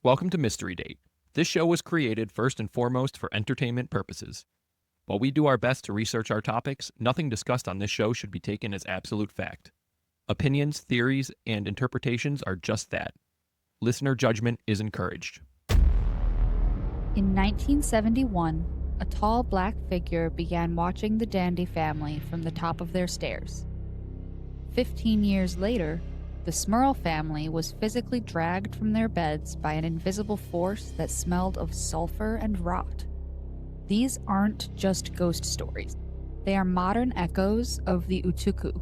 Welcome to Mystery Date. This show was created first and foremost for entertainment purposes. While we do our best to research our topics, nothing discussed on this show should be taken as absolute fact. Opinions, theories, and interpretations are just that. Listener judgment is encouraged. In 1971, a tall black figure began watching the Dandy family from the top of their stairs. 15 years later, the Smurl family was physically dragged from their beds by an invisible force that smelled of sulfur and rot. These aren't just ghost stories. They are modern echoes of the Utukku,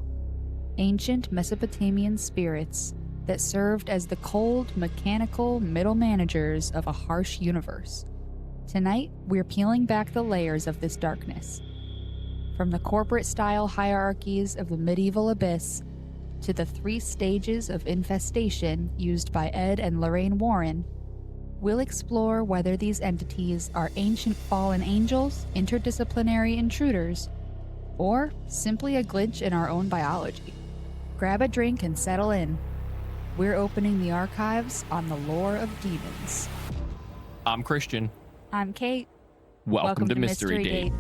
ancient Mesopotamian spirits that served as the cold, mechanical middle managers of a harsh universe. Tonight, we're peeling back the layers of this darkness. From the corporate-style hierarchies of the medieval abyss to the 3 stages of infestation used by Ed and Lorraine Warren, we'll explore whether these entities are ancient fallen angels, interdisciplinary intruders, or simply a glitch in our own biology. Grab a drink and settle in. We're opening the archives on the lore of demons. I'm Christian. I'm Kate. Welcome to Mystery Date.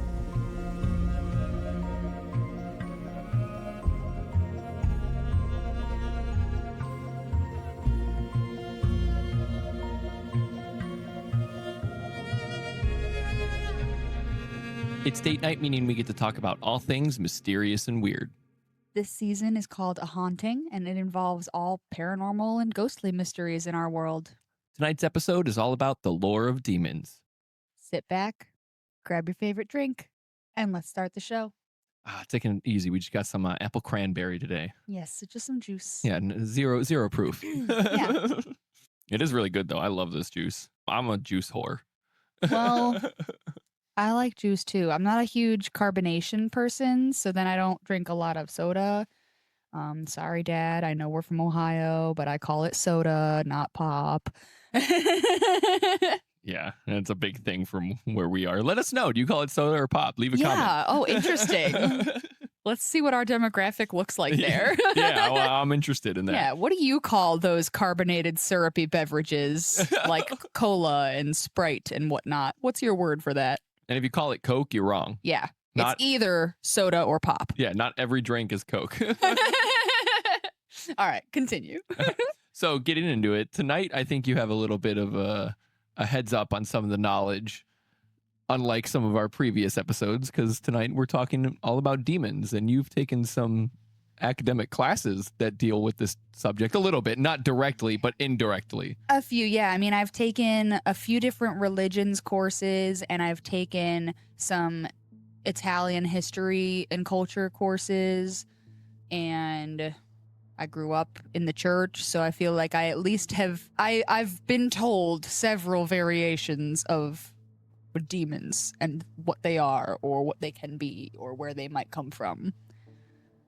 It's date night, meaning we get to talk about all things mysterious and weird. This season is called A Haunting, and it involves all paranormal and ghostly mysteries in our world. Tonight's episode is all about the lore of demons. Sit back, grab your favorite drink, and let's start the show. Taking it easy. We just got some apple cranberry today. Yes, just some juice. Yeah, zero proof. Yeah. It is really good, though. I love this juice. I'm a juice whore. Well, I like juice, too. I'm not a huge carbonation person, so then I don't drink a lot of soda. Sorry, Dad. I know we're from Ohio, but I call it soda, not pop. Yeah, it's a big thing from where we are. Let us know. Do you call it soda or pop? Leave a comment. Yeah. Oh, interesting. Let's see what our demographic looks like there. Yeah, well, I'm interested in that. Yeah. What do you call those carbonated, syrupy beverages like cola and Sprite and whatnot? What's your word for that? And if you call it Coke, you're wrong. Yeah. It's either soda or pop. Yeah, not every drink is Coke. All right, continue. So getting into it, tonight I think you have a little bit of a heads up on some of the knowledge, unlike some of our previous episodes, because tonight we're talking all about demons, and you've taken some academic classes that deal with this subject a little bit, not directly, but indirectly. A few, yeah. I mean, I've taken a few different religions courses, and I've taken some Italian history and culture courses, and I grew up in the church, so I feel like I at least I've been told several variations of demons and what they are or what they can be or where they might come from.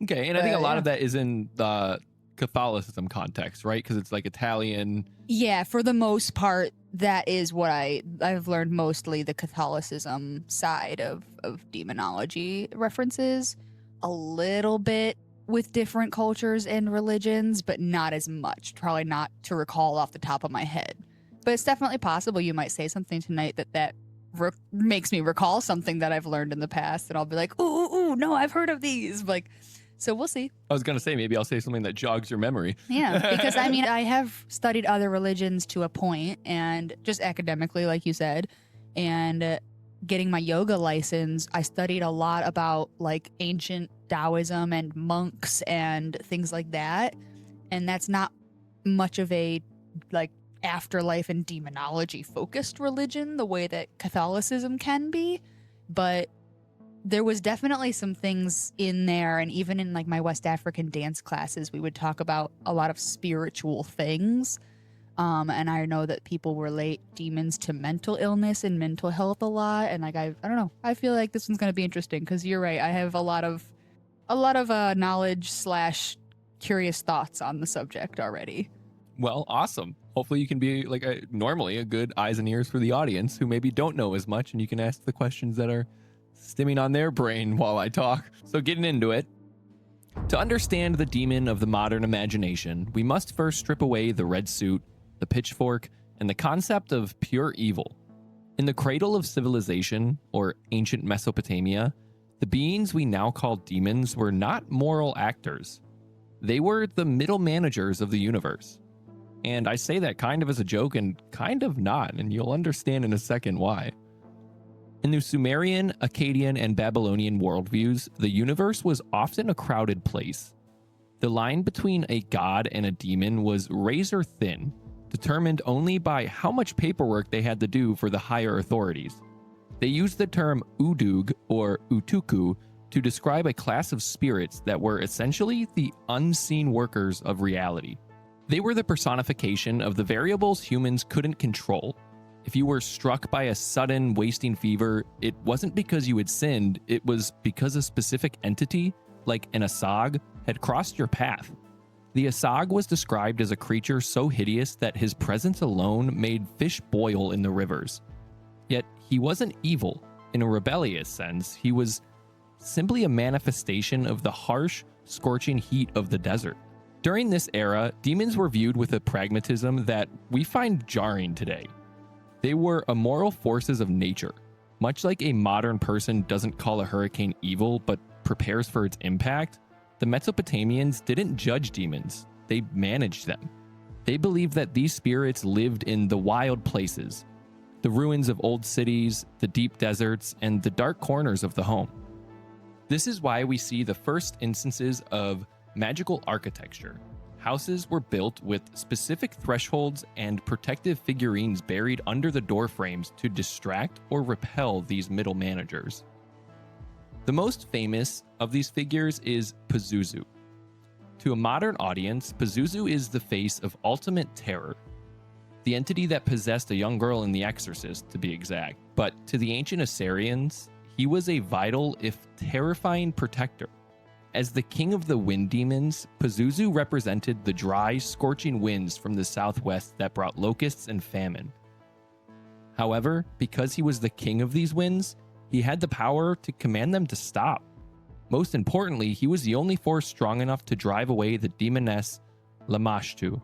Okay, and I think a lot of that is in the Catholicism context, right? Because it's like Italian. Yeah, for the most part, that is what I've learned, mostly the Catholicism side of demonology references. A little bit with different cultures and religions, but not as much. Probably not to recall off the top of my head. But it's definitely possible you might say something tonight that makes me recall something that I've learned in the past, and I'll be like, ooh, no, I've heard of these. Like, so we'll see. I was going to say, maybe I'll say something that jogs your memory. Yeah, because I mean, I have studied other religions to a point, and just academically, like you said, and getting my yoga license, I studied a lot about like ancient Taoism and monks and things like that. And that's not much of a like afterlife and demonology focused religion the way that Catholicism can be. But there was definitely some things in there, and even in like my West African dance classes, we would talk about a lot of spiritual things. And I know that people relate demons to mental illness and mental health a lot. And like, I don't know, I feel like this one's going to be interesting because you're right. I have a lot of knowledge / curious thoughts on the subject already. Well, awesome. Hopefully you can be like normally a good eyes and ears for the audience who maybe don't know as much, and you can ask the questions that are stimming on their brain while I talk. So getting into it. To understand the demon of the modern imagination, we must first strip away the red suit, the pitchfork, and the concept of pure evil. In the cradle of civilization, or ancient Mesopotamia, the beings we now call demons were not moral actors. They were the middle managers of the universe. And I say that kind of as a joke and kind of not, and you'll understand in a second why. In the Sumerian, Akkadian, and Babylonian worldviews, the universe was often a crowded place. The line between a god and a demon was razor thin, determined only by how much paperwork they had to do for the higher authorities. They used the term udug or Utukku to describe a class of spirits that were essentially the unseen workers of reality. They were the personification of the variables humans couldn't control. If you were struck by a sudden wasting fever, it wasn't because you had sinned, it was because a specific entity, like an Asag, had crossed your path. The Asag was described as a creature so hideous that his presence alone made fish boil in the rivers. Yet he wasn't evil. In a rebellious sense, he was simply a manifestation of the harsh, scorching heat of the desert. During this era, demons were viewed with a pragmatism that we find jarring today. They were immoral forces of nature. Much like a modern person doesn't call a hurricane evil but prepares for its impact, the Mesopotamians didn't judge demons, they managed them. They believed that these spirits lived in the wild places, the ruins of old cities, the deep deserts, and the dark corners of the home. This is why we see the first instances of magical architecture. Houses were built with specific thresholds and protective figurines buried under the door frames to distract or repel these middle managers. The most famous of these figures is Pazuzu. To a modern audience, Pazuzu is the face of ultimate terror, the entity that possessed a young girl in The Exorcist, to be exact. But to the ancient Assyrians, he was a vital, if terrifying, protector. As the king of the wind demons, Pazuzu represented the dry, scorching winds from the southwest that brought locusts and famine. However, because he was the king of these winds, he had the power to command them to stop. Most importantly, he was the only force strong enough to drive away the demoness Lamashtu.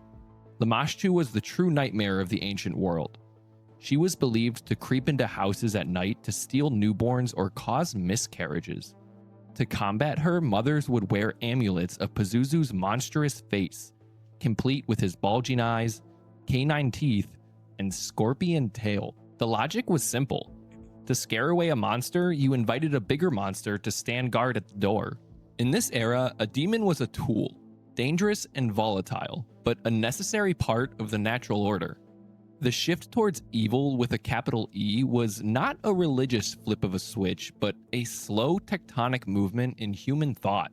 Lamashtu was the true nightmare of the ancient world. She was believed to creep into houses at night to steal newborns or cause miscarriages. To combat her, mothers would wear amulets of Pazuzu's monstrous face, complete with his bulging eyes, canine teeth, and scorpion tail. The logic was simple. To scare away a monster, you invited a bigger monster to stand guard at the door. In this era, a demon was a tool, dangerous and volatile, but a necessary part of the natural order. The shift towards evil with a capital E was not a religious flip of a switch, but a slow tectonic movement in human thought.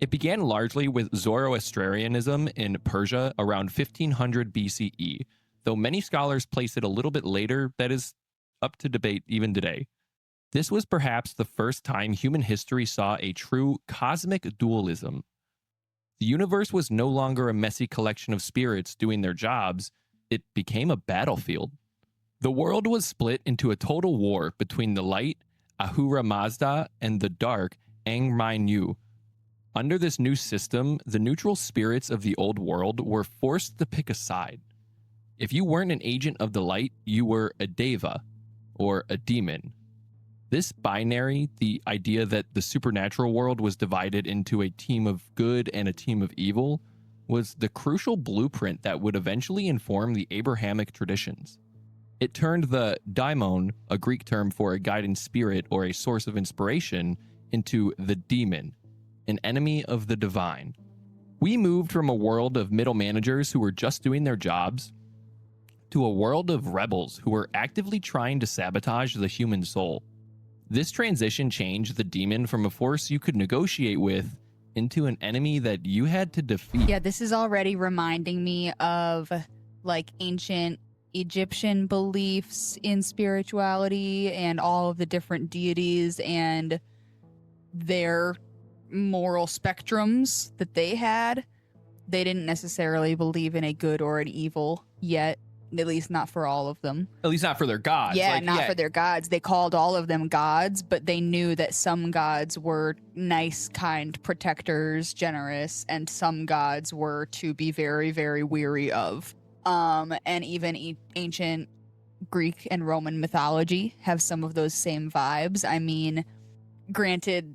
It began largely with Zoroastrianism in Persia around 1500 BCE, though many scholars place it a little bit later. That is up to debate even today. This was perhaps the first time human history saw a true cosmic dualism. The universe was no longer a messy collection of spirits doing their jobs. It became a battlefield. The world was split into a total war between the light, Ahura Mazda, and the dark, Ang-Mein-Yu. Under this new system, the neutral spirits of the old world were forced to pick a side. If you weren't an agent of the light, you were a deva, or a demon. This binary, the idea that the supernatural world was divided into a team of good and a team of evil, was the crucial blueprint that would eventually inform the Abrahamic traditions. It turned the daimon, a Greek term for a guiding spirit or a source of inspiration, into the demon, an enemy of the divine. We moved from a world of middle managers who were just doing their jobs to a world of rebels who were actively trying to sabotage the human soul. This transition changed the demon from a force you could negotiate with into an enemy that you had to defeat. Yeah, this is already reminding me of like ancient Egyptian beliefs in spirituality and all of the different deities and their moral spectrums that they had. They didn't necessarily believe in a good or an evil yet, at least not for all of them. At least not for their gods. Yeah, not for their gods. They called all of them gods, but they knew that some gods were nice, kind protectors, generous, and some gods were to be very, very weary of. and even ancient Greek and Roman mythology have some of those same vibes. I mean, granted,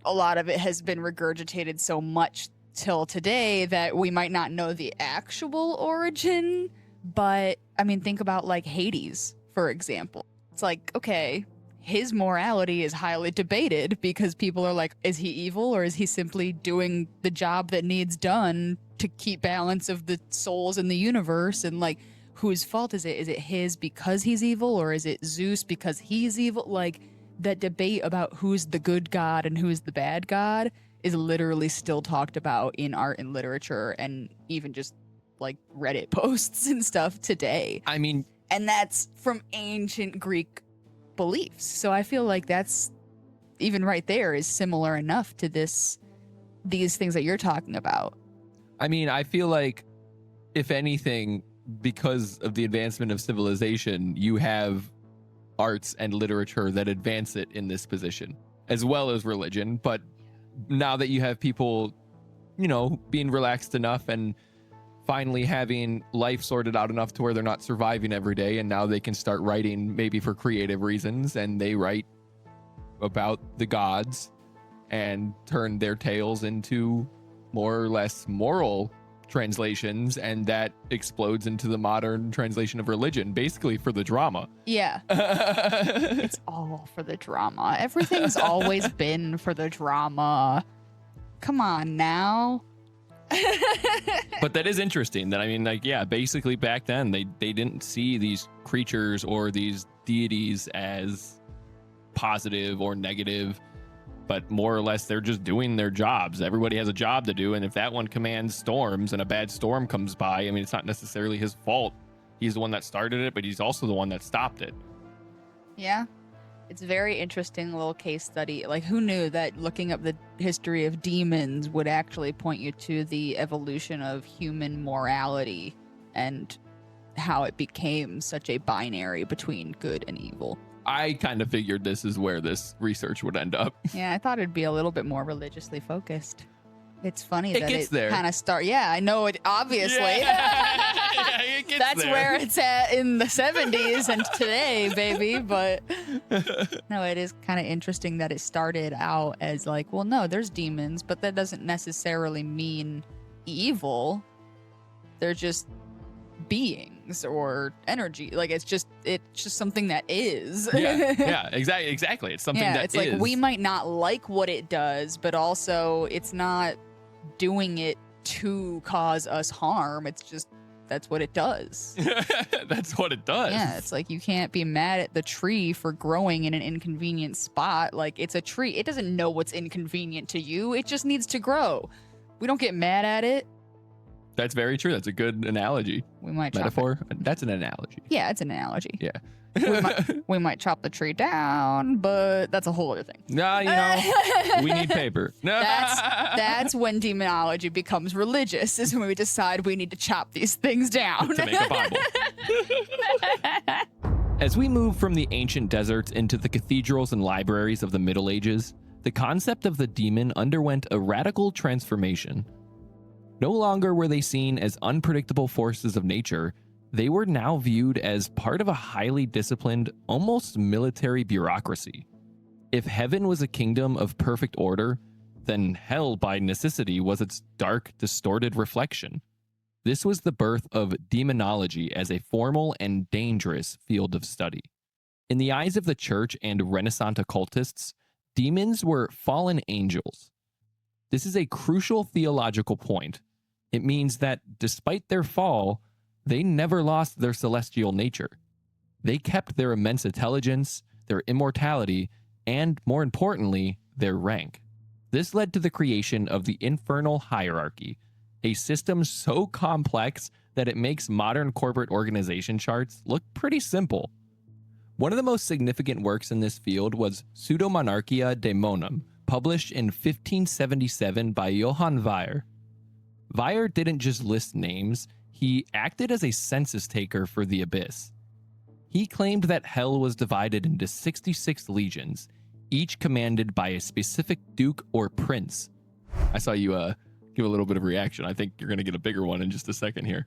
a lot of it has been regurgitated so much till today that we might not know the actual origin, but I mean, think about like Hades, for example. It's like, okay, his morality is highly debated because people are like, is he evil or is he simply doing the job that needs done to keep balance of the souls in the universe? And like, whose fault is it? Is it his because he's evil, or is it Zeus because he's evil? Like, that debate about who's the good god and who's the bad god is literally still talked about in art and literature and even just like Reddit posts and stuff today. I mean, and that's from ancient Greek beliefs. So I feel like that's even right there is similar enough to these things that you're talking about. I mean, I feel like if anything, because of the advancement of civilization, you have arts and literature that advance it in this position, as well as religion. But now that you have people, you know, being relaxed enough and finally having life sorted out enough to where they're not surviving every day, and now they can start writing maybe for creative reasons, and they write about the gods and turn their tales into more or less moral translations, and that explodes into the modern translation of religion, basically for the drama. Yeah. It's all for the drama. Everything's always been for the drama. Come on now. But that is interesting that, I mean, like, yeah, basically back then they didn't see these creatures or these deities as positive or negative, but more or less they're just doing their jobs. Everybody has a job to do, and if that one commands storms and a bad storm comes by, I mean, it's not necessarily his fault. He's the one that started it, but he's also the one that stopped it. Yeah. It's a very interesting little case study. Like, who knew that looking up the history of demons would actually point you to the evolution of human morality and how it became such a binary between good and evil. I kind of figured this is where this research would end up. Yeah, I thought it'd be a little bit more religiously focused. It's funny that gets it there. Yeah, I know it, obviously. Yeah, it gets That's there. where it's at in the 70s and today, baby. But no, it is kind of interesting that it started out as like, well, no, there's demons, but that doesn't necessarily mean evil. They're just beings or energy. Like, it's just something that is. yeah, exactly. It's something that it's like we might not like what it does, but also it's not doing it to cause us harm. It's just that's what it does. That's what it does. Yeah, it's like you can't be mad at the tree for growing in an inconvenient spot. Like, it's a tree. It doesn't know what's inconvenient to you. It just needs to grow. We don't get mad at it. That's very true. That's a good analogy. We might metaphor. That's an analogy. Yeah, it's an analogy. Yeah. we might chop the tree down, but that's a whole other thing. Nah, you know, we need paper. That's when demonology becomes religious, is when we decide we need to chop these things down. To make a Bible. As we move from the ancient deserts into the cathedrals and libraries of the Middle Ages, the concept of the demon underwent a radical transformation. No longer were they seen as unpredictable forces of nature. They were now viewed as part of a highly disciplined, almost military bureaucracy. If heaven was a kingdom of perfect order, then hell by necessity was its dark, distorted reflection. This was the birth of demonology as a formal and dangerous field of study. In the eyes of the church and Renaissance occultists, demons were fallen angels. This is a crucial theological point. It means that despite their fall, they never lost their celestial nature. They kept their immense intelligence, their immortality, and, more importantly, their rank. This led to the creation of the infernal hierarchy, a system so complex that it makes modern corporate organization charts look pretty simple. One of the most significant works in this field was Pseudomonarchia Daemonum, published in 1577 by Johann Weyer. Weyer didn't just list names, he acted as a census taker for the abyss. He claimed that hell was divided into 66 legions, each commanded by a specific duke or prince. I saw you give a little bit of reaction. I think you're going to get a bigger one in just a second here.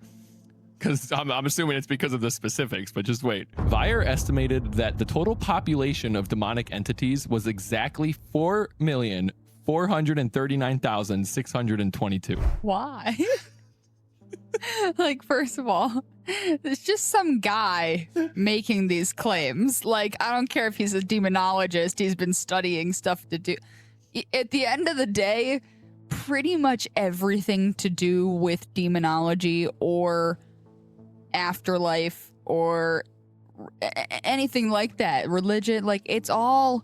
because I'm assuming it's because of the specifics, but just wait. Weyer estimated that the total population of demonic entities was exactly 4,439,622. Why? Like, first of all, there's just some guy making these claims. Like, I don't care if he's a demonologist, he's been studying stuff to do. At the end of the day, pretty much everything to do with demonology or afterlife or anything like that, religion, like, it's all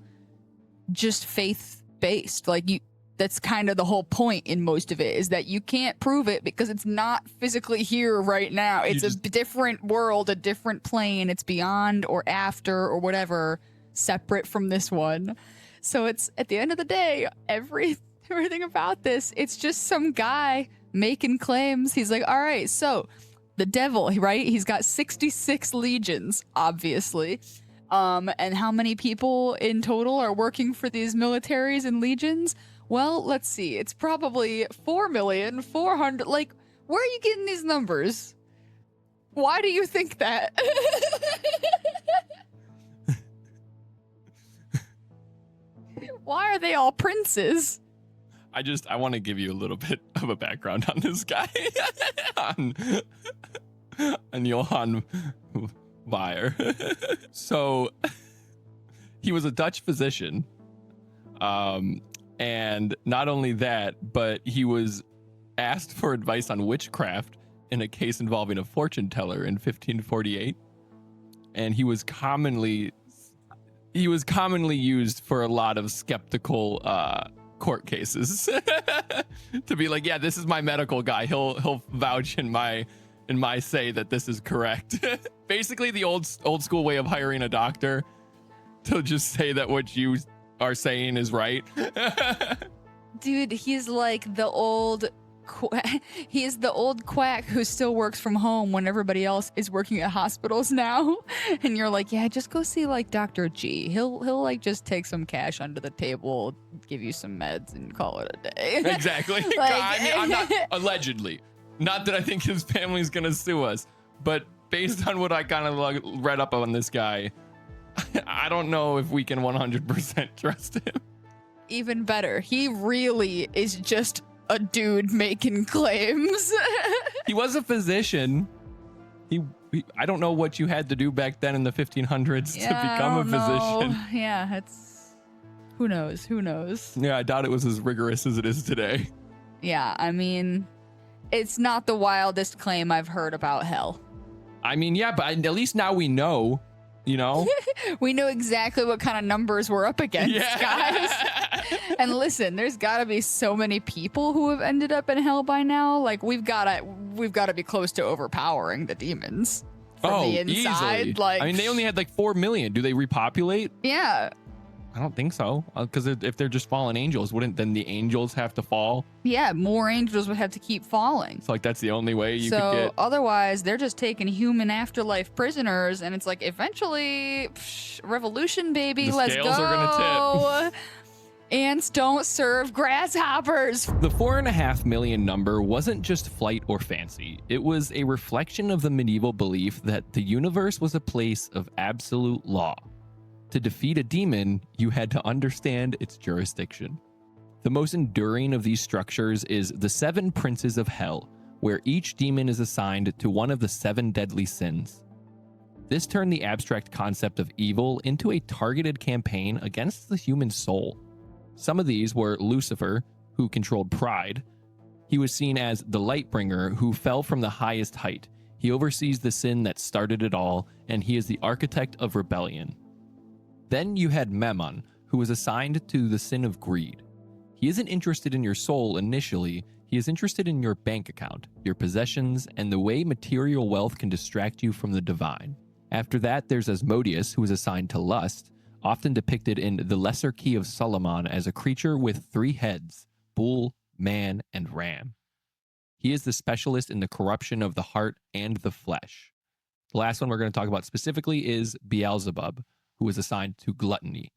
just faith-based. Like, that's kind of the whole point in most of it, is that you can't prove it because it's not physically here right now. It's a different world, a different plane. It's beyond or after or whatever, separate from this one. So it's, at the end of the day, everything about this, it's just some guy making claims. He's like, all right, so the devil, right? He's got 66 legions, obviously. And how many people in total are working for these militaries and legions? Well, let's see. It's probably 4,400,000. Like, where are you getting these numbers? Why do you think that? Why are they all princes? I want to give you a little bit of a background on this guy. on Johann Weyer. So, he was a Dutch physician. And not only that, but he was asked for advice on witchcraft in a case involving a fortune teller in 1548. And he was commonly used for a lot of skeptical court cases. To be like, yeah, this is my medical guy. He'll vouch in my say that this is correct. Basically the old school way of hiring a doctor to just say that what you are saying is right. Dude, he's like the old he's the old quack who still works from home when everybody else is working at hospitals now. And you're like, yeah, just go see like Dr. G. He'll like just take some cash under the table, give you some meds, and call it a day. Exactly. Like, I mean, I'm not allegedly. Not that I think his family's gonna sue us, but based on what I kind of read up on this guy, I don't know if we can 100% trust him. Even better, he really is just a dude making claims. He was a physician. I don't know what you had to do back then in the 1500s to become a physician. Yeah, it's who knows? Yeah, I doubt it was as rigorous as it is today. Yeah, I mean, it's not the wildest claim I've heard about hell. I mean, yeah, but at least now we know. You know? We know exactly what kind of numbers we're up against, guys. And listen, there's got to be so many people who have ended up in hell by now. Like, we've got to be close to overpowering the demons from the inside. Easily. Like, I mean, they only had like 4 million. Do they repopulate? Yeah. I don't think so. Because if they're just fallen angels, wouldn't then the angels have to fall? Yeah, more angels would have to keep falling. So like that's the only way you could get. Otherwise, they're just taking human afterlife prisoners, and it's like eventually, revolution, baby, let's go. The scales are gonna tip. Ants don't serve grasshoppers. The 4.5 million number wasn't just flight or fancy. It was a reflection of the medieval belief that the universe was a place of absolute law. To defeat a demon, you had to understand its jurisdiction. The most enduring of these structures is the 7 Princes of Hell, where each demon is assigned to one of the 7 deadly sins. This turned the abstract concept of evil into a targeted campaign against the human soul. Some of these were Lucifer, who controlled pride. He was seen as the Lightbringer, who fell from the highest height. He oversees the sin that started it all, and he is the architect of rebellion. Then you had Memnon, who was assigned to the sin of greed. He isn't interested in your soul initially, he is interested in your bank account, your possessions, and the way material wealth can distract you from the divine. After that, there's Asmodeus, who is assigned to lust, often depicted in The Lesser Key of Solomon as a creature with 3 heads, bull, man, and ram. He is the specialist in the corruption of the heart and the flesh. The last one we're going to talk about specifically is Beelzebub, who is assigned to gluttony,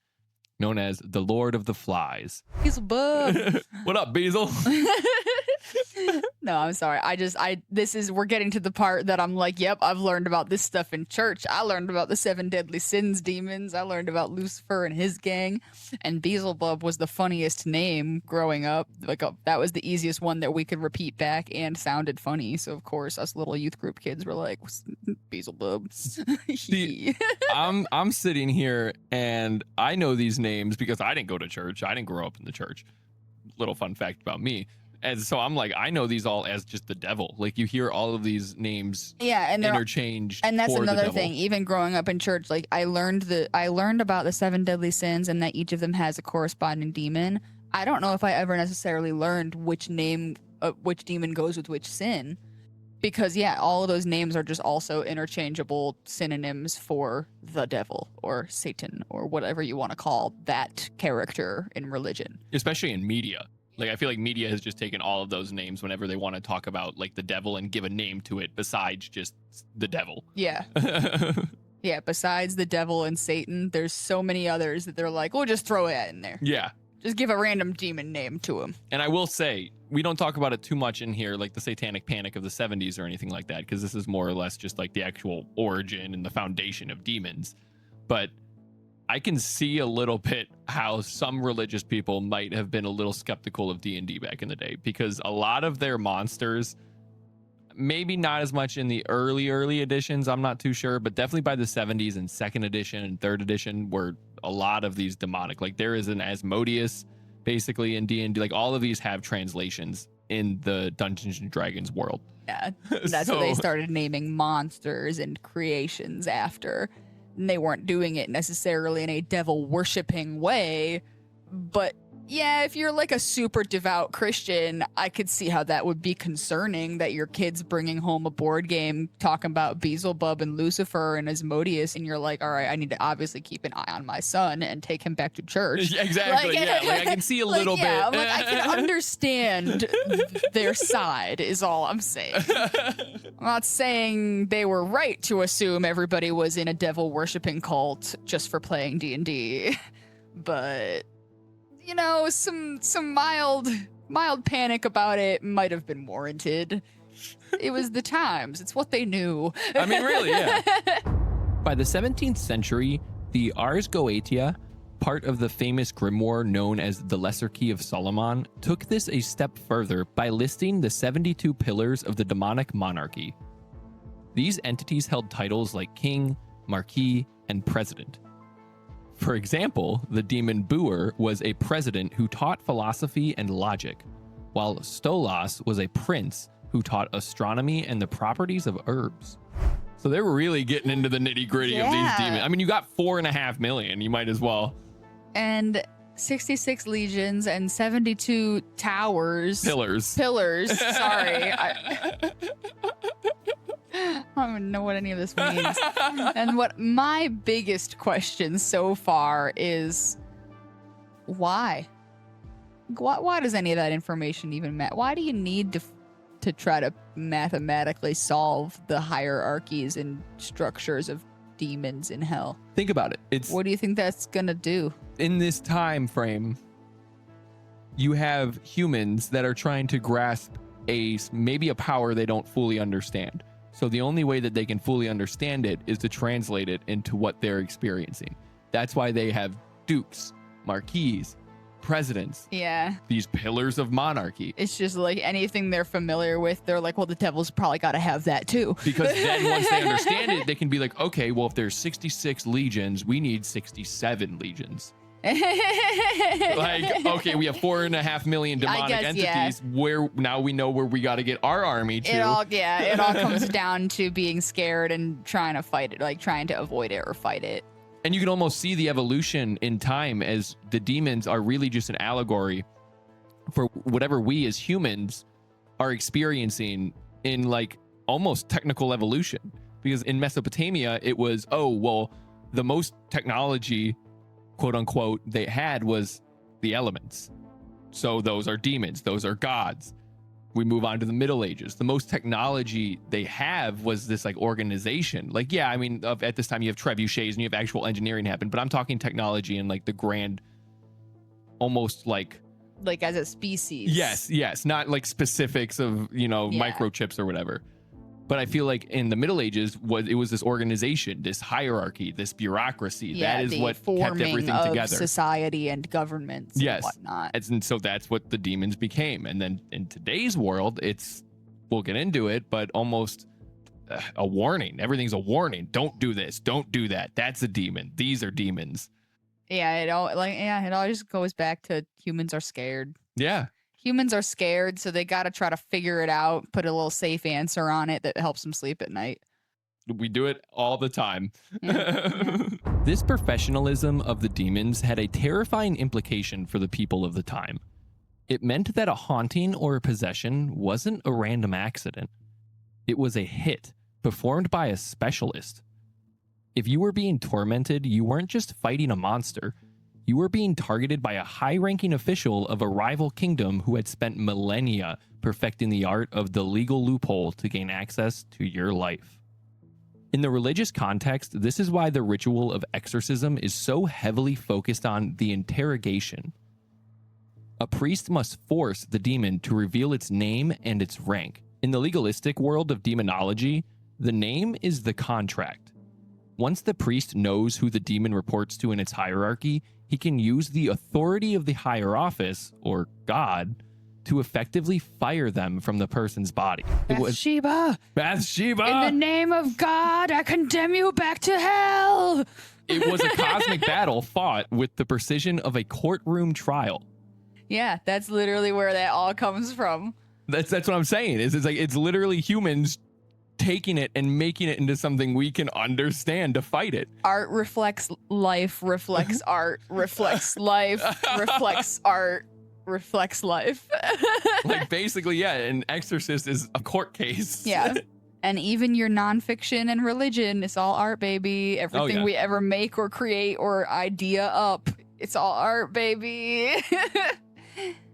known as the Lord of the Flies. Beelzebub. What up, Beelzebub? No, I'm sorry. We're getting to the part that I'm like, yep, I've learned about this stuff in church. I learned about the 7 deadly sins demons. I learned about Lucifer and his gang. And Beelzebub was the funniest name growing up. That was the easiest one that we could repeat back and sounded funny. So, of course, us little youth group kids were like, Beelzebub. See, I'm sitting here and I know these names because I didn't go to church. I didn't grow up in the church. Little fun fact about me. And so I'm like, I know these all as just the devil. Like you hear all of these names interchanged. And that's for another the devil. thing. Even growing up in church, like I learned about the 7 deadly sins and that each of them has a corresponding demon. I don't know if I ever necessarily learned which demon goes with which sin. Because all of those names are just also interchangeable synonyms for the devil or Satan or whatever you want to call that character in religion. Especially in media. Like, I feel like media has just taken all of those names whenever they want to talk about, like, the devil and give a name to it besides just the devil. Yeah. Yeah, besides the devil and Satan, there's so many others that they're like, we'll just throw it in there. Yeah. Just give a random demon name to him. And I will say, we don't talk about it too much in here, like the satanic panic of the 70s or anything like that, because this is more or less just like the actual origin and the foundation of demons. But I can see a little bit how some religious people might have been a little skeptical of D&D back in the day, because a lot of their monsters, maybe not as much in the early editions, I'm not too sure, but definitely by the 70s and 2nd edition and 3rd edition were a lot of these demonic. Like there is an Asmodeus basically in D&D. Like all of these have translations in the Dungeons and Dragons world. Yeah, that's what they started naming monsters and creations after. And they weren't doing it necessarily in a devil worshipping way, but yeah, if you're like a super devout Christian, I could see how that would be concerning that your kid's bringing home a board game talking about Beelzebub and Lucifer and Asmodeus, and you're like, all right, I need to obviously keep an eye on my son and take him back to church. Exactly, like I can see a little bit. Yeah, like I can understand their side is all I'm saying. I'm not saying they were right to assume everybody was in a devil worshipping cult just for playing D&D, but you know, some mild panic about it might have been warranted. It was the times. It's what they knew. I mean, really, yeah. By the 17th century, the Ars Goetia, part of the famous grimoire known as the Lesser Key of Solomon, took this a step further by listing the 72 pillars of the demonic monarchy. These entities held titles like king, marquis, and president. For example, the demon Buer was a president who taught philosophy and logic, while Stolas was a prince who taught astronomy and the properties of herbs. So they were really getting into the nitty-gritty of these demons. I mean, you got 4.5 million. You might as well. And 66 legions and 72 towers. Pillars. Sorry. I don't even know what any of this means. And what my biggest question so far is, why? Why does any of that information even matter? Why do you need to try to mathematically solve the hierarchies and structures of demons in hell? Think about it. What do you think that's gonna do? In this time frame, you have humans that are trying to grasp maybe a power they don't fully understand. So the only way that they can fully understand it is to translate it into what they're experiencing. That's why they have dukes, marquises, presidents. Yeah. These pillars of monarchy. It's just like anything they're familiar with, they're like, well, the devil's probably got to have that too. Because then once they understand it, they can be like, okay, well, if there's 66 legions, we need 67 legions. Like, okay, we have 4.5 million demonic entities. Where now we know where we got to get our army to. It all comes down to being scared and trying to fight it, like trying to avoid it or fight it. And you can almost see the evolution in time as the demons are really just an allegory for whatever we as humans are experiencing in like almost technical evolution. Because in Mesopotamia, it was, the most technology, quote unquote, they had was the elements. So those are demons, those are gods. We move on to the Middle Ages. The most technology they have was this like organization. Like, yeah, I mean, at this time you have trebuchets and you have actual engineering happen, but I'm talking technology and like the grand, almost like like as a species. Yes. Not like specifics of, microchips or whatever. But I feel like in the Middle Ages, it was this organization, this hierarchy, this bureaucracy. That is what kept everything together. Society and governments and whatnot. And so that's what the demons became. And then in today's world, we'll get into it, but almost a warning. Everything's a warning. Don't do this. Don't do that. That's a demon. These are demons. Yeah, it all just goes back to humans are scared. Yeah. Humans are scared, so they got to try to figure it out, put a little safe answer on it that helps them sleep at night. We do it all the time. Yeah. This professionalism of the demons had a terrifying implication for the people of the time. It meant that a haunting or a possession wasn't a random accident. It was a hit performed by a specialist. If you were being tormented, you weren't just fighting a monster. You were being targeted by a high-ranking official of a rival kingdom who had spent millennia perfecting the art of the legal loophole to gain access to your life. In the religious context, this is why the ritual of exorcism is so heavily focused on the interrogation. A priest must force the demon to reveal its name and its rank. In the legalistic world of demonology, the name is the contract. Once the priest knows who the demon reports to in its hierarchy, he can use the authority of the higher office, or God, to effectively fire them from the person's body. Bathsheba! Bathsheba! In the name of God, I condemn you back to hell! It was a cosmic battle fought with the precision of a courtroom trial. Yeah, that's literally where that all comes from. That's what I'm saying. It's literally humans taking it and making it into something we can understand to fight it. Art reflects life, reflects art, reflects life, reflects art, reflects life. Like basically, yeah, an exorcist is a court case. Yeah. And even your nonfiction and religion, it's all art, baby. Everything we ever make or create or idea up, it's all art, baby.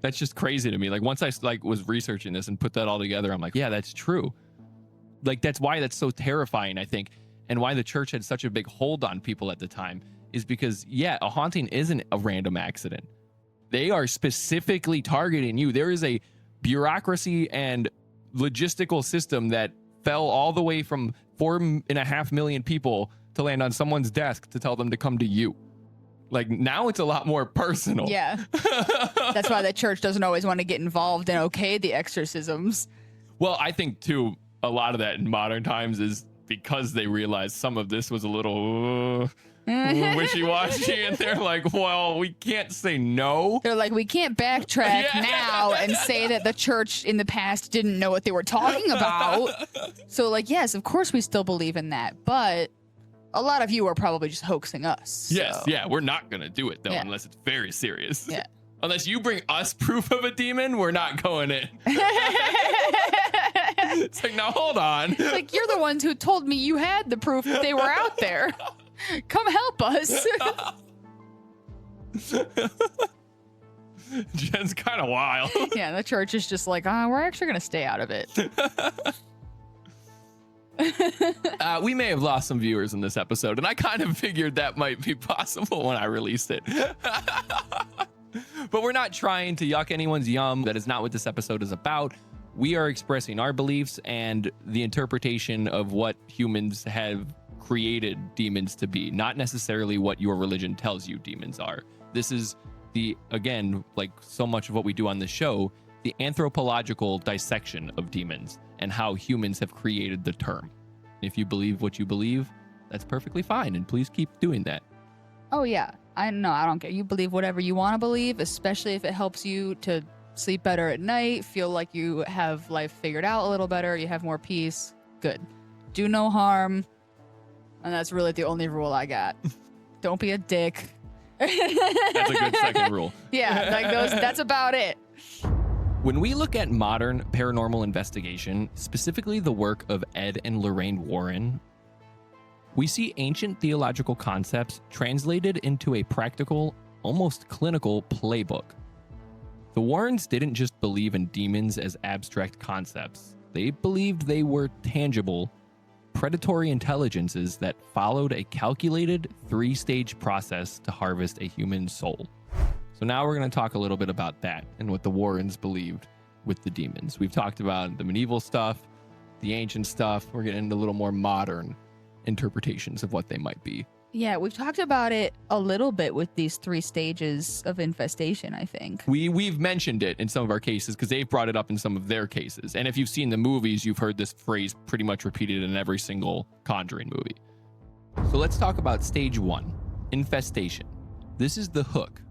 That's just crazy to me. Like once I was researching this and put that all together, I'm like, yeah, that's true. Like that's why that's so terrifying, I think, and why the church had such a big hold on people at the time is because, a haunting isn't a random accident. They are specifically targeting you. There is a bureaucracy and logistical system that fell all the way from 4.5 million people to land on someone's desk to tell them to come to you. Like now it's a lot more personal. Yeah. That's why the church doesn't always want to get involved in the exorcisms. Well, I think too, a lot of that in modern times is because they realized some of this was a little wishy-washy and they're like, well, we can't say no. They're like, we can't backtrack now and say that the church in the past didn't know what they were talking about. So like, yes, of course we still believe in that, but a lot of you are probably just hoaxing us. Yes, so. yeah, we're not going to do it though unless it's very serious. Yeah. Unless you bring us proof of a demon, we're not going in. It's like, now hold on. It's like, you're the ones who told me you had the proof that they were out there. Come help us. Jen's kind of wild. Yeah, the church is just like, we're actually going to stay out of it. We may have lost some viewers in this episode, and I kind of figured that might be possible when I released it. But we're not trying to yuck anyone's yum. That is not what this episode is about. We are expressing our beliefs and the interpretation of what humans have created demons to be, not necessarily what your religion tells you demons are. This is again, like so much of what we do on this show, the anthropological dissection of demons and how humans have created the term. If you believe what you believe, that's perfectly fine, and please keep doing that. Oh yeah, I don't care. You believe whatever you want to believe, especially if it helps you to sleep better at night, feel like you have life figured out a little better, you have more peace. Good. Do no harm. And that's really the only rule I got. Don't be a dick. That's a good second rule. Yeah, like that's about it. When we look at modern paranormal investigation, specifically the work of Ed and Lorraine Warren, we see ancient theological concepts translated into a practical, almost clinical playbook. The Warrens didn't just believe in demons as abstract concepts. They believed they were tangible, predatory intelligences that followed a calculated 3-stage process to harvest a human soul. So now we're going to talk a little bit about that and what the Warrens believed with the demons. We've talked about the medieval stuff, the ancient stuff. We're getting into a little more modern interpretations of what they might be. Yeah, we've talked about it a little bit with these 3 stages of infestation, I think. We've mentioned it in some of our cases because they've brought it up in some of their cases. And if you've seen the movies, you've heard this phrase pretty much repeated in every single Conjuring movie. So let's talk about stage 1, infestation. This is the hook.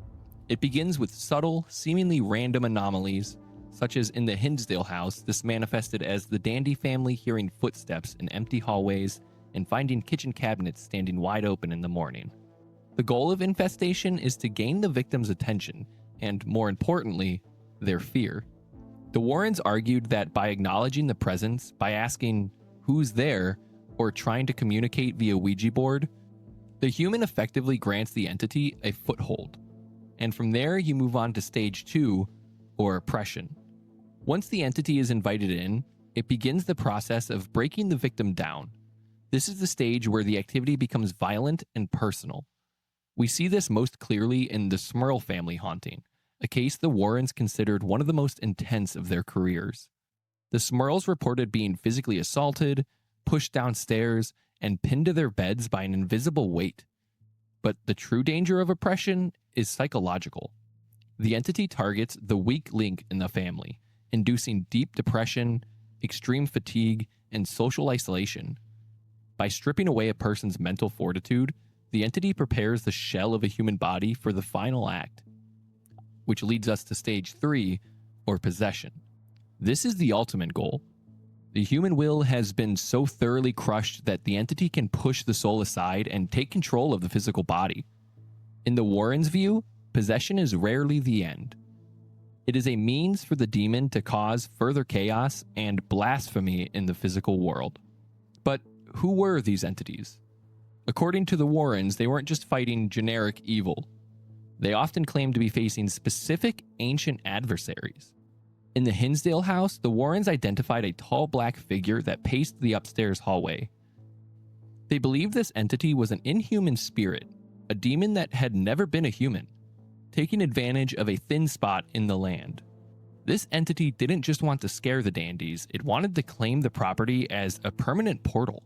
It begins with subtle, seemingly random anomalies, such as in the Hinsdale house, this manifested as the Dandy family hearing footsteps in empty hallways and finding kitchen cabinets standing wide open in the morning. The goal of infestation is to gain the victim's attention and, more importantly, their fear. The Warrens argued that by acknowledging the presence, by asking who's there, or trying to communicate via Ouija board, the human effectively grants the entity a foothold. And from there, you move on to stage 2, or oppression. Once the entity is invited in, it begins the process of breaking the victim down. This is the stage where the activity becomes violent and personal. We see this most clearly in the Smurl family haunting, a case the Warrens considered one of the most intense of their careers. The Smurls reported being physically assaulted, pushed downstairs, and pinned to their beds by an invisible weight. But the true danger of oppression is psychological. The entity targets the weak link in the family, inducing deep depression, extreme fatigue, and social isolation. By stripping away a person's mental fortitude, the entity prepares the shell of a human body for the final act, which leads us to stage 3, or possession. This is the ultimate goal. The human will has been so thoroughly crushed that the entity can push the soul aside and take control of the physical body. In the Warrens' view, possession is rarely the end. It is a means for the demon to cause further chaos and blasphemy in the physical world. But who were these entities? According to the Warrens, they weren't just fighting generic evil. They often claimed to be facing specific ancient adversaries. In the Hinsdale house, the Warrens identified a tall black figure that paced the upstairs hallway. They believed this entity was an inhuman spirit, a demon that had never been a human, taking advantage of a thin spot in the land. This entity didn't just want to scare the Dandies, it wanted to claim the property as a permanent portal.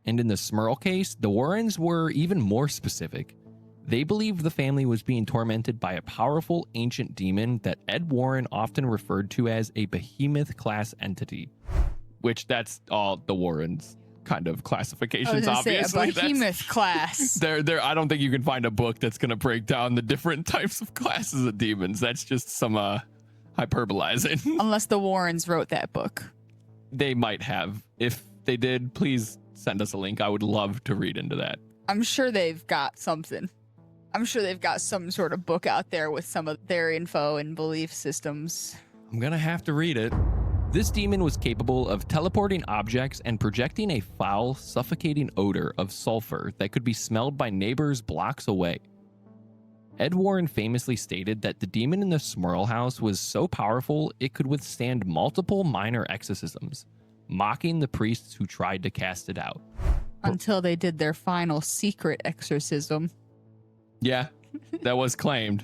And in the Smurl case, the Warrens were even more specific. They believed the family was being tormented by a powerful ancient demon that Ed Warren often referred to as a behemoth-class entity. Which, that's all the Warrens' kind of classifications, obviously. Say a behemoth class. I don't think you can find a book that's going to break down the different types of classes of demons. That's just some hyperbolizing. Unless the Warrens wrote that book. They might have. If they did, please send us a link. I would love to read into that. I'm sure they've got something. I'm sure they've got some sort of book out there with some of their info and belief systems. I'm gonna have to read it. This demon was capable of teleporting objects and projecting a foul, suffocating odor of sulfur that could be smelled by neighbors blocks away. Ed Warren famously stated that the demon in the Smurl house was so powerful it could withstand multiple minor exorcisms, mocking the priests who tried to cast it out. Until they did their final secret exorcism. Yeah, that was claimed.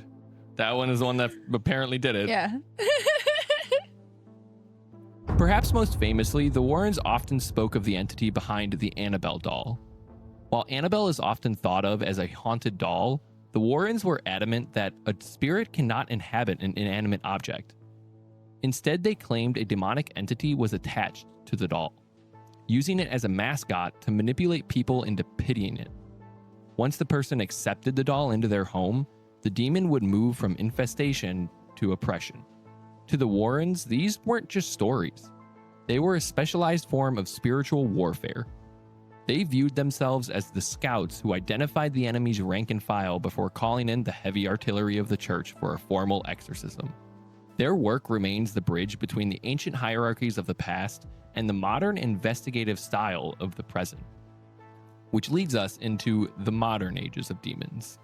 That one is the one that apparently did it. Yeah. Perhaps most famously, the Warrens often spoke of the entity behind the Annabelle doll. While Annabelle is often thought of as a haunted doll, the Warrens were adamant that a spirit cannot inhabit an inanimate object. Instead, they claimed a demonic entity was attached to the doll, using it as a mascot to manipulate people into pitying it. Once the person accepted the doll into their home, the demon would move from infestation to oppression. To the Warrens, these weren't just stories. They were a specialized form of spiritual warfare. They viewed themselves as the scouts who identified the enemy's rank and file before calling in the heavy artillery of the church for a formal exorcism. Their work remains the bridge between the ancient hierarchies of the past and the modern investigative style of the present, which leads us into the modern ages of demons.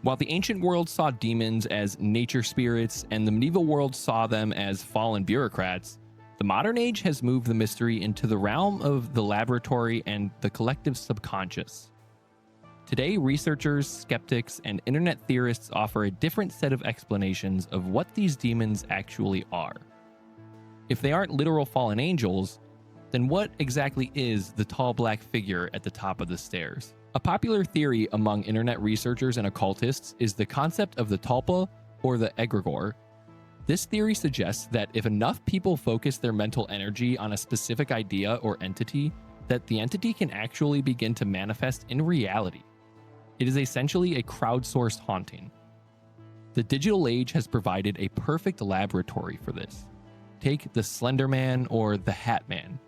While the ancient world saw demons as nature spirits and the medieval world saw them as fallen bureaucrats, the modern age has moved the mystery into the realm of the laboratory and the collective subconscious. Today, researchers, skeptics, and internet theorists offer a different set of explanations of what these demons actually are. If they aren't literal fallen angels, then what exactly is the tall black figure at the top of the stairs? A popular theory among internet researchers and occultists is the concept of the Tulpa or the egregore. This theory suggests that if enough people focus their mental energy on a specific idea or entity, that the entity can actually begin to manifest in reality. It is essentially a crowdsourced haunting. The digital age has provided a perfect laboratory for this. Take the Slenderman or the Hat Man.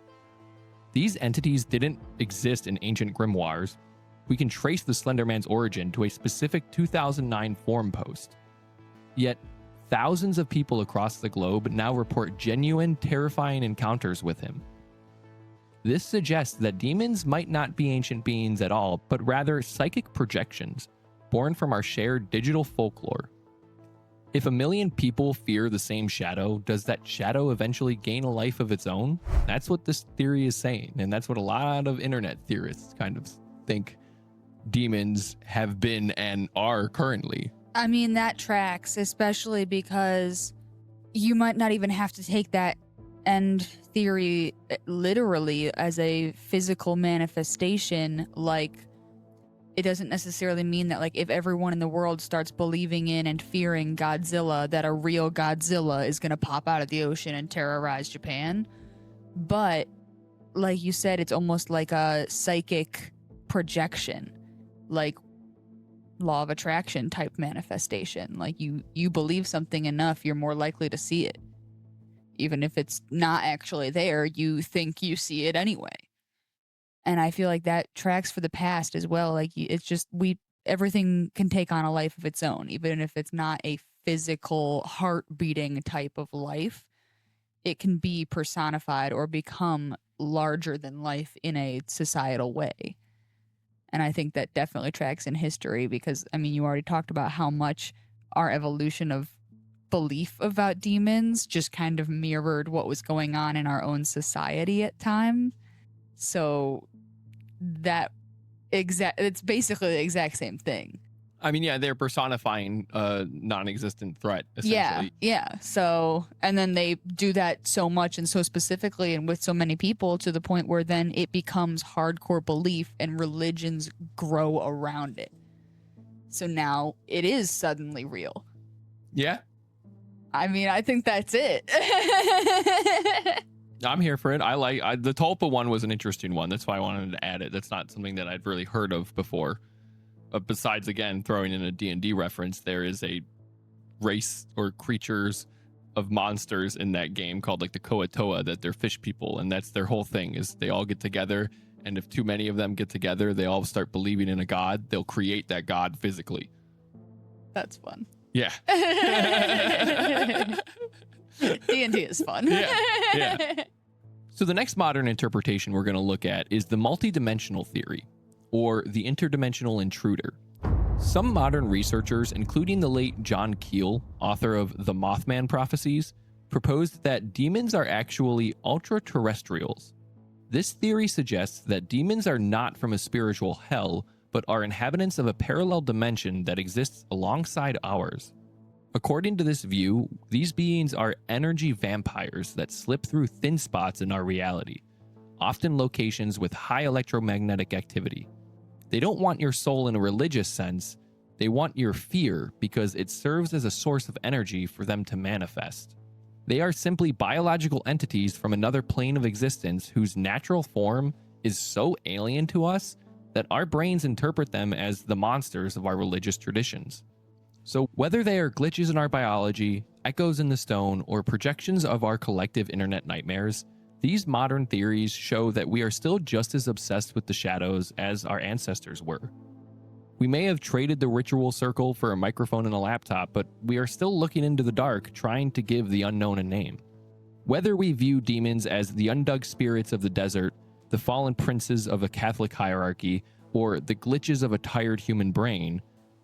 These entities didn't exist in ancient grimoires. We can trace the Slenderman's origin to a specific 2009 forum post. Yet, thousands of people across the globe now report genuine, terrifying encounters with him. This suggests that demons might not be ancient beings at all, but rather psychic projections, born from our shared digital folklore. If 1 million people fear the same shadow, does that shadow eventually gain a life of its own? That's what this theory is saying, and that's what a lot of internet theorists kind of think demons have been and are currently. I mean, that tracks, especially because you might not even have to take that end theory literally as a physical manifestation. Like, it doesn't necessarily mean that, like, if everyone in the world starts believing in and fearing Godzilla, that a real Godzilla is going to pop out of the ocean and terrorize Japan. But, like you said, it's almost like a psychic projection, like law of attraction type manifestation. Like, you believe something enough, you're more likely to see it. Even if it's not actually there, you think you see it anyway. And I feel like that tracks for the past as well. Like, it's just, everything can take on a life of its own, even if it's not a physical heart beating type of life. It can be personified or become larger than life in a societal way. And I think that definitely tracks in history because, I mean, you already talked about how much our evolution of belief about demons just kind of mirrored what was going on in our own society at time. So it's basically the exact same thing. I mean, yeah, they're personifying a non-existent threat, essentially. Yeah. So, and then they do that so much and so specifically and with so many people to the point where then it becomes hardcore belief and religions grow around it. So now it is suddenly real. Yeah. I mean, I think that's it. I'm here for it. The Tulpa one was an interesting one. That's why I wanted to add it. That's not something that I'd really heard of before. Besides, again, throwing in a D&D reference, there is a race or creatures of monsters in that game called like the Koatoa, that they're fish people, and that's their whole thing is they all get together, and if too many of them get together, they all start believing in a god. They'll create that god physically. That's fun. Yeah. D&D is fun. Yeah. So the next modern interpretation we're going to look at is the multidimensional theory, or the interdimensional intruder. Some modern researchers, including the late John Keel, author of The Mothman Prophecies, proposed that demons are actually ultra-terrestrials. This theory suggests that demons are not from a spiritual hell, but are inhabitants of a parallel dimension that exists alongside ours. According to this view, these beings are energy vampires that slip through thin spots in our reality, often locations with high electromagnetic activity. They don't want your soul in a religious sense, they want your fear because it serves as a source of energy for them to manifest. They are simply biological entities from another plane of existence whose natural form is so alien to us that our brains interpret them as the monsters of our religious traditions. So whether they are glitches in our biology, echoes in the stone, or projections of our collective internet nightmares, these modern theories show that we are still just as obsessed with the shadows as our ancestors were. We may have traded the ritual circle for a microphone and a laptop, but we are still looking into the dark, trying to give the unknown a name. Whether we view demons as the undug spirits of the desert, the fallen princes of a Catholic hierarchy, or the glitches of a tired human brain,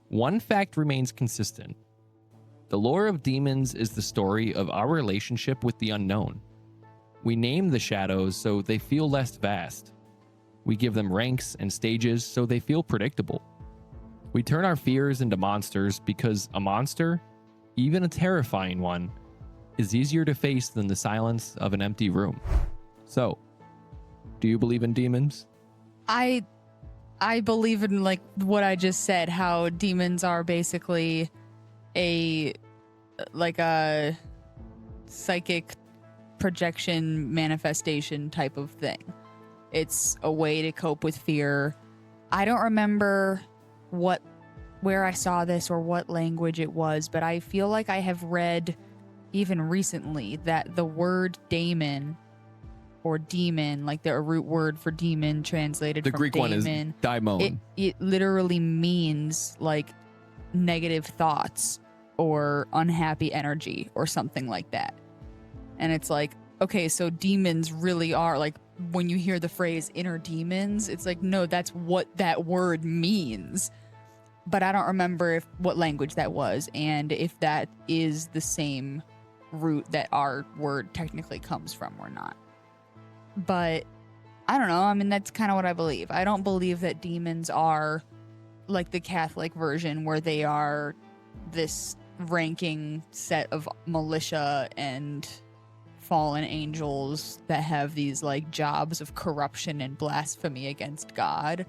one fact remains consistent. The lore of demons is the story of our relationship with the unknown. We name the shadows so they feel less vast. We give them ranks and stages so they feel predictable. We turn our fears into monsters because a monster, even a terrifying one, is easier to face than the silence of an empty room. So, do you believe in demons? I believe in like what I just said, how demons are basically a psychic projection manifestation type of thing. It's a way to cope with fear. I don't remember where I saw this or what language it was, but I feel like I have read even recently that the word daemon or demon, like the root word for demon translated the from Greek daemon, one is daimon. It literally means like negative thoughts or unhappy energy or something like that. And it's like, okay, so demons really are like, when you hear the phrase inner demons, it's like, no, that's what that word means. But I don't remember what language that was and if that is the same root that our word technically comes from or not. But I don't know. I mean, that's kind of what I believe. I don't believe that demons are like the Catholic version where they are this ranking set of militia and fallen angels that have these like jobs of corruption and blasphemy against God.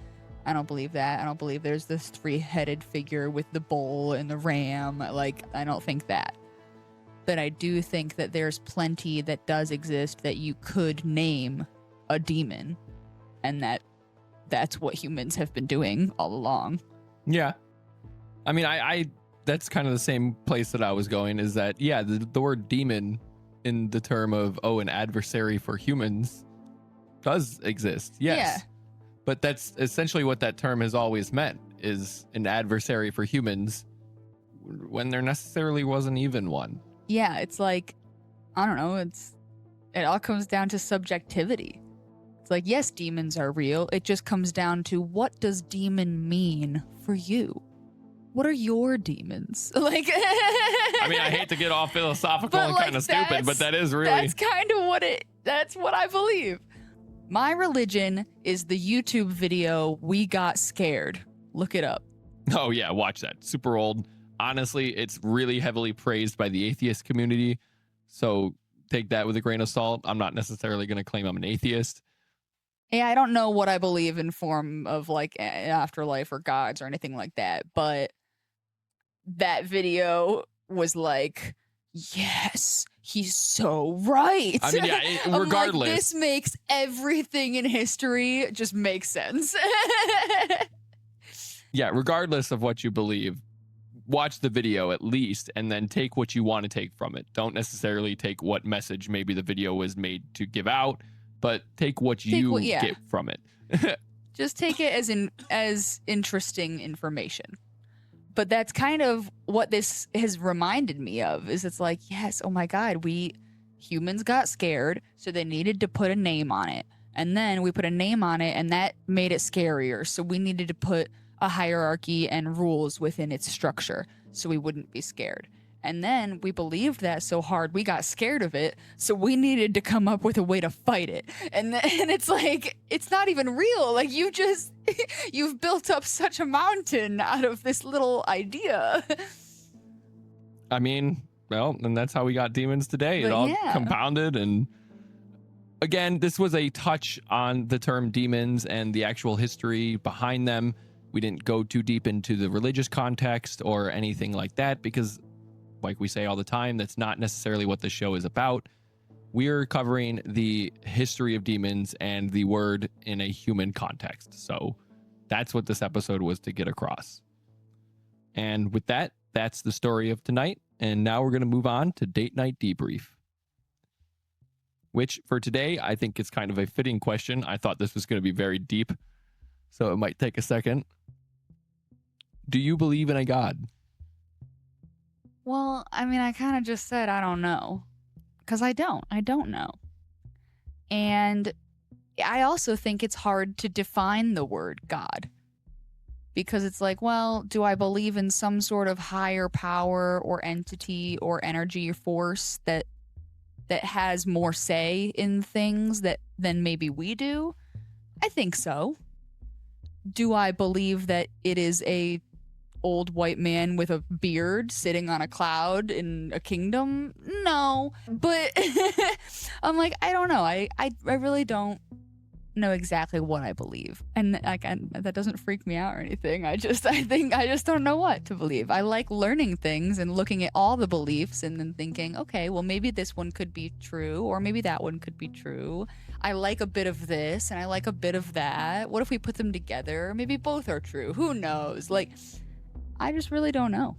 I don't believe that. I don't believe there's this three-headed figure with the bull and the ram. Like, I don't think that. But I do think that there's plenty that does exist that you could name a demon, and that's what humans have been doing all along. Yeah. I mean, I that's kind of the same place that I was going, is that, yeah, the word demon in the term of, an adversary for humans does exist. Yes. Yeah. But that's essentially what that term has always meant, is an adversary for humans when there necessarily wasn't even one. Yeah, it's like, I don't know, it all comes down to subjectivity. It's like, yes, demons are real. It just comes down to, what does demon mean for you? What are your demons? Like, I mean, I hate to get all philosophical and kind of stupid, but that is really... That's kind of that's what I believe. My religion is the YouTube video, We Got Scared. Look it up. Oh, yeah, watch that. Super old. Honestly, it's really heavily praised by the atheist community. So take that with a grain of salt. I'm not necessarily going to claim I'm an atheist. Yeah, I don't know what I believe in form of like afterlife or gods or anything like that. But that video was like, yes, he's so right. I mean, yeah, regardless. Like, this makes everything in history just make sense. Yeah, regardless of what you believe, watch the video at least, and then take what you want to take from it. Don't necessarily take what message maybe the video was made to give out, but take what you get from it. Just take it as interesting information. But that's kind of what this has reminded me of, is it's like, yes, oh my God, humans got scared, so they needed to put a name on it. And then we put a name on it, and that made it scarier. So we needed to put a hierarchy and rules within its structure so we wouldn't be scared. And then we believed that so hard, we got scared of it, so we needed to come up with a way to fight it. And it's like, it's not even real. Like, you've built up such a mountain out of this little idea. I mean, well, and that's how we got demons today. It all compounded. And again, this was a touch on the term demons and the actual history behind them. We didn't go too deep into the religious context or anything like that, because like we say all the time, that's not necessarily what the show is about. We're covering the history of demons and the word in a human context. So that's what this episode was to get across. And with that, that's the story of tonight. And now we're going to move on to Date Night Debrief, which for today, I think is kind of a fitting question. I thought this was going to be very deep, so it might take a second. Do you believe in a God? Well, I mean, I kind of just said I don't know, because I don't know. And I also think it's hard to define the word God, because it's like, well, do I believe in some sort of higher power or entity or energy or force that has more say in things than maybe we do? I think so. Do I believe that it is a old white man with a beard sitting on a cloud in a kingdom? No. But I'm like, I don't know. I really don't know exactly what I believe. And that doesn't freak me out or anything. I think I just don't know what to believe. I like learning things and looking at all the beliefs and then thinking, okay, well, maybe this one could be true, or maybe that one could be true. I like a bit of this and I like a bit of that. What if we put them together? Maybe both are true. Who knows? Like, I just really don't know.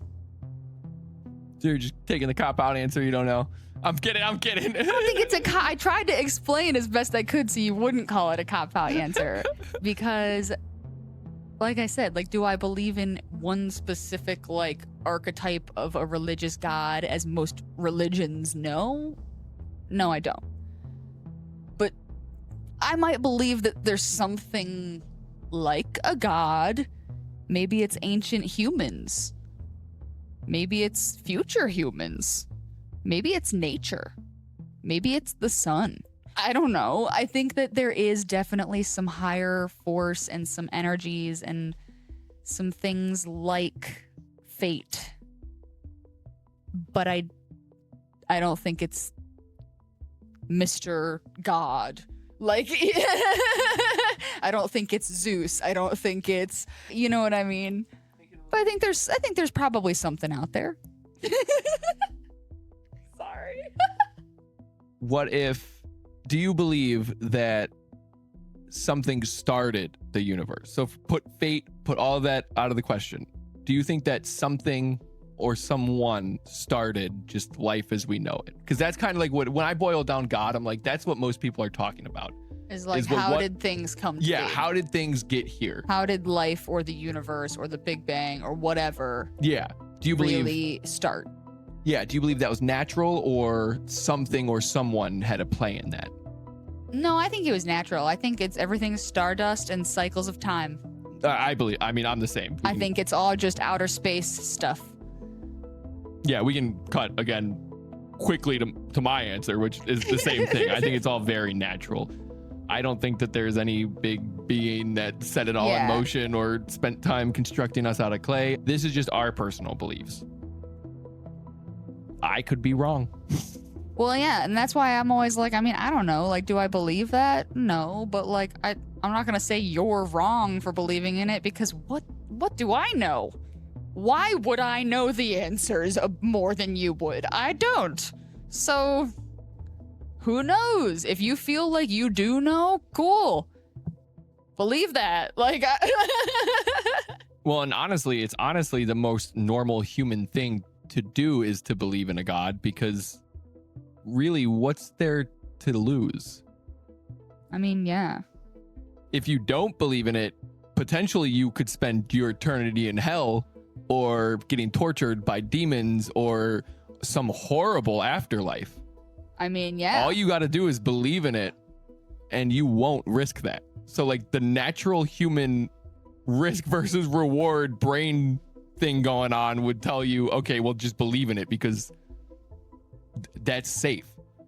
So you're just taking the cop-out answer, you don't know? I'm kidding. I don't think it's I tried to explain as best I could so you wouldn't call it a cop-out answer. Because, like I said, like, do I believe in one specific, like, archetype of a religious god as most religions know? No, I don't. But I might believe that there's something like a god. Maybe it's ancient humans. Maybe it's future humans. Maybe it's nature. Maybe it's the sun. I don't know. I think that there is definitely some higher force and some energies and some things like fate. But I don't think it's Mr. God. Like, I don't think it's Zeus. I don't think it's, you know what I mean? But I think there's probably something out there. Sorry. What if, do you believe that something started the universe? So put fate, put all of that out of the question. Do you think that something or someone started just life as we know it? Because that's kind of like when I boil down God, I'm like, that's what most people are talking about. Is like, how did things come to be? Yeah, how did things get here? How did life or the universe or the Big Bang or whatever do you believe really start? Yeah, do you believe that was natural or something or someone had a play in that? No, I think it was natural. I think everything's stardust and cycles of time. I'm the same. I think it's all just outer space stuff. Yeah, we can cut again quickly to my answer, which is the same thing. I think it's all very natural. I don't think that there's any big being that set it all in motion or spent time constructing us out of clay. This is just our personal beliefs. I could be wrong. Well, yeah, and that's why I'm always like, I don't know. Like, do I believe that? No, but like, I'm not gonna say you're wrong for believing in it, because what do I know? Why would I know the answers more than you would? I don't. So, who knows? If you feel like you do know, cool. Believe that. Like, well, and honestly, it's the most normal human thing to do is to believe in a god, because really, what's there to lose? Yeah. If you don't believe in it, potentially you could spend your eternity in hell or getting tortured by demons or some horrible afterlife. Yeah. All you got to do is believe in it and you won't risk that. So like the natural human risk versus reward brain thing going on would tell you, okay, well, just believe in it because that's safe.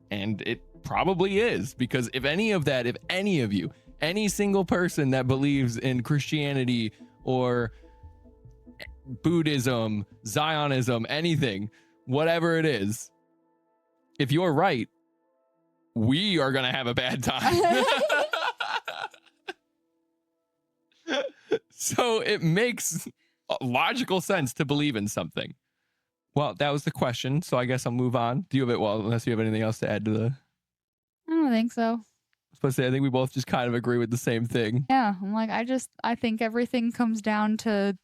And it probably is, because if any of you, any single person that believes in Christianity or Buddhism, Zionism, anything, whatever it is, if you're right, we are going to have a bad time. So it makes logical sense to believe in something. Well, that was the question, so I guess I'll move on. Do you have it? Well, unless you have anything else to add to the... I don't think so. I was supposed to say, I think we both just kind of agree with the same thing. Yeah, I'm like, I think everything comes down to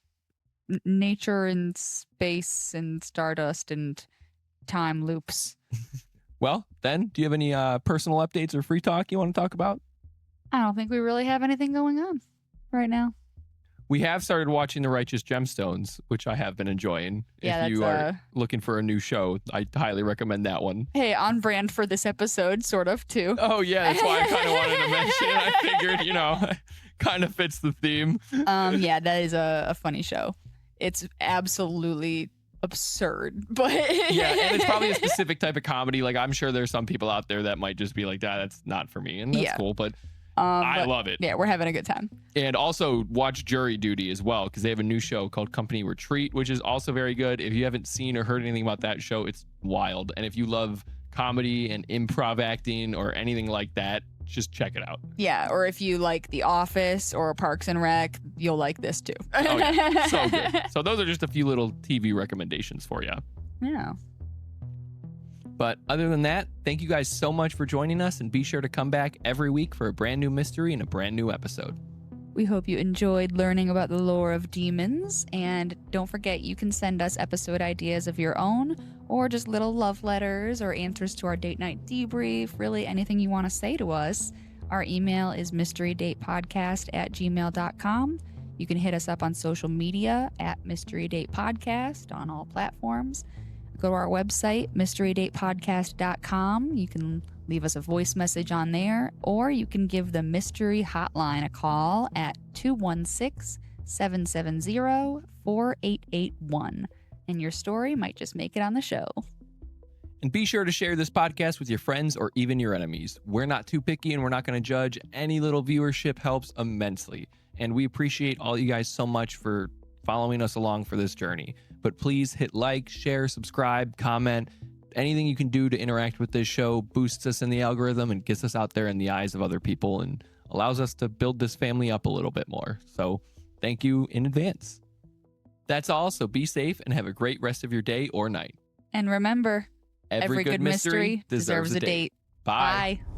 nature and space and stardust and time loops. Well, then, do you have any personal updates or free talk you want to talk about? I don't think we really have anything going on right now. We have started watching The Righteous Gemstones, which I have been enjoying. Yeah, if you are looking for a new show, I highly recommend that one. Hey, on brand for this episode, sort of, too. Oh, yeah, that's why I kind of wanted to mention it. I figured, kind of fits the theme. Yeah, that is a funny show. It's absolutely absurd, but... Yeah, and it's probably a specific type of comedy. Like, I'm sure there's some people out there that might just be like, that's not for me, and that's cool, but... I love it. Yeah, we're having a good time. And also watch Jury Duty as well, because they have a new show called Company Retreat, which is also very good. If you haven't seen or heard anything about that show, it's wild. And if you love comedy and improv acting or anything like that, just check it out. Yeah, or if you like The Office or Parks and Rec, you'll like this too. Oh, yeah. So good. So those are just a few little TV recommendations for you. Yeah. But other than that, thank you guys so much for joining us, and be sure to come back every week for a brand new mystery and a brand new episode. We hope you enjoyed learning about the lore of demons, and don't forget you can send us episode ideas of your own, or just little love letters or answers to our date night debrief, really anything you want to say to us. Our email is mysterydatepodcast@gmail.com. You can hit us up on social media @mysterydatepodcast on all platforms. Go to our website, mysterydatepodcast.com. You can leave us a voice message on there, or you can give the Mystery Hotline a call at 216-770-4881. And your story might just make it on the show. And be sure to share this podcast with your friends or even your enemies. We're not too picky, and we're not going to judge. Any little viewership helps immensely. And we appreciate all you guys so much for following us along for this journey. But please hit like, share, subscribe, comment. Anything you can do to interact with this show boosts us in the algorithm and gets us out there in the eyes of other people and allows us to build this family up a little bit more. So thank you in advance. That's all. So be safe and have a great rest of your day or night. And remember, every good mystery deserves a date. Bye. Bye.